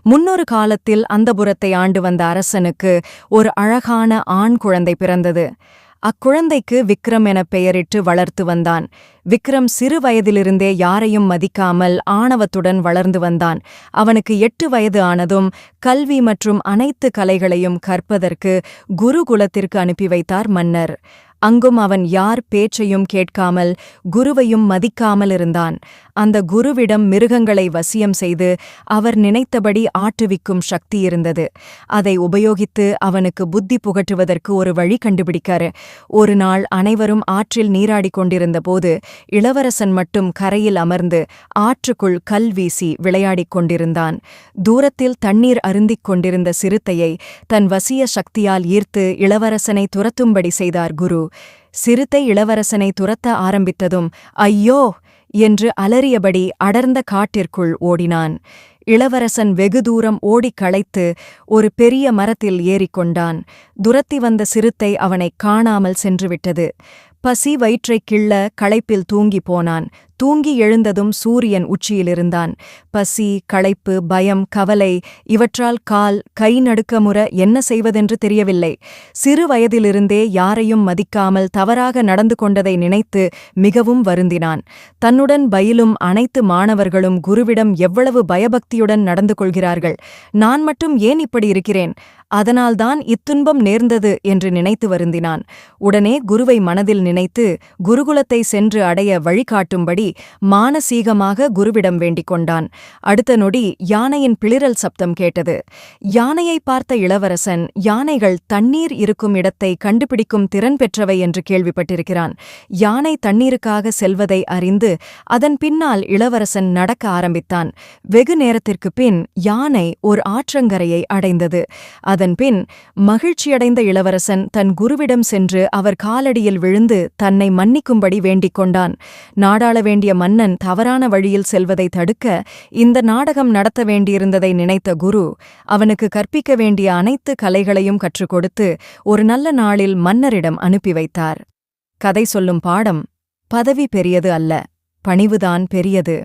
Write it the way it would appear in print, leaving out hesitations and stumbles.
முன்னொரு காலத்தில் அந்தபுரத்தை ஆண்டு வந்த அரசனுக்கு ஒரு அழகான ஆண் குழந்தை பிறந்தது. அக்குழந்தைக்கு விக்ரம் என பெயரிட்டு வளர்த்து வந்தான். விக்ரம் சிறு வயதிலிருந்தே யாரையும் மதிக்காமல் ஆணவத்துடன் வளர்ந்து வந்தான். அவனுக்கு 8 வயது ஆனதும் கல்வி மற்றும் அனைத்து கலைகளையும் கற்பதற்கு குருகுலத்திற்கு அனுப்பி வைத்தார் மன்னர். அங்கும் அவன் யார் பேச்சையும் கேட்காமல் குருவையும் மதிக்காமல் இருந்தான். அந்த குருவிடம் மிருகங்களை வசியம் செய்து அவர் நினைத்தபடி ஆட்டுவிக்கும் சக்தி இருந்தது. அதை உபயோகித்து அவனுக்கு புத்தி புகட்டுவதற்கு ஒரு வழி கண்டுபிடிக்காரு. ஒரு நாள் அனைவரும் ஆற்றில் நீராடிக் கொண்டிருந்தபோது இளவரசன் மட்டும் கரையில் அமர்ந்து ஆற்றுக்குள் கல் வீசி விளையாடிக் கொண்டிருந்தான். தூரத்தில் தண்ணீர் அருந்திக் கொண்டிருந்த சிறுத்தையை தன் வசிய சக்தியால் ஈர்த்து இளவரசனை துரத்தும்படி செய்தார் குரு. சிறுத்தை இளவரசனை துரத்த ஆரம்பித்ததும் ஐயோ என்று அலறியபடி அடர்ந்த காட்டிற்குள் ஓடினான். இளவரசன் வெகு தூரம் ஓடிக் களைத்து ஒரு பெரிய மரத்தில் ஏறிக்கொண்டான். துரத்தி வந்த சிறுத்தை அவனைக் காணாமல் சென்றுவிட்டது. பசி வயிற்றைக் கிள்ள களைப்பில் தூங்கி போனான். தூங்கி எழுந்ததும் சூரியன் உச்சியிலிருந்தான். பசி, களைப்பு, பயம், கவலை இவற்றால் கால் கை நடுக்கமுற என்ன செய்வதென்று தெரியவில்லை. சிறு வயதிலிருந்தே யாரையும் மதிக்காமல் தவறாக நடந்து கொண்டதை நினைத்து மிகவும் வருந்தினான். தன்னுடன் பயிலும் அனைத்து மாணவர்களும் குருவிடம் எவ்வளவு பயபக்தியுடன் நடந்து கொள்கிறார்கள், நான் மட்டும் ஏன் இப்படி இருக்கிறேன், அதனால்தான் இத்துன்பம் நேர்ந்தது என்று நினைத்து வருந்தினான். உடனே குருவை மனதில் நினைத்து குருகுலத்தை சென்று அடைய வழிகாட்டும்படி மானசீகமாக குருவிடம் வேண்டிக் கொண்டான். அடுத்த நொடி யானையின் பிளிரல் சப்தம் கேட்டது. யானையை பார்த்த இளவரசன் யானைகள் தண்ணீர் இருக்கும் இடத்தை கண்டுபிடிக்கும் திறன் பெற்றவை என்று கேள்விப்பட்டிருக்கிறான். யானை தண்ணீருக்காக செல்வதை அறிந்து அதன் பின்னால் இளவரசன் நடக்க ஆரம்பித்தான். வெகு நேரத்திற்குப் பின் யானை ஓர் ஆற்றங்கரையை அடைந்தது. அதன்பின் மகிழ்ச்சியடைந்த இளவரசன் தன் குருவிடம் சென்று அவர் காலடியில் விழுந்து தன்னை மன்னிக்கும்படி வேண்டிக் கொண்டான். நாடாள வேண்டிய மன்னன் தவறான வழியில் செல்வதை தடுக்க இந்த நாடகம் நடத்த வேண்டியிருந்ததை நினைத்த குரு அவனுக்கு கற்பிக்க வேண்டிய அனைத்து கலைகளையும் கற்றுக் கொடுத்து ஒரு நல்ல நாளில் மன்னரிடம் அனுப்பி வைத்தார். கதை சொல்லும் பாடம்: பதவி பெரியது அல்ல, பணிவுதான் பெரியது.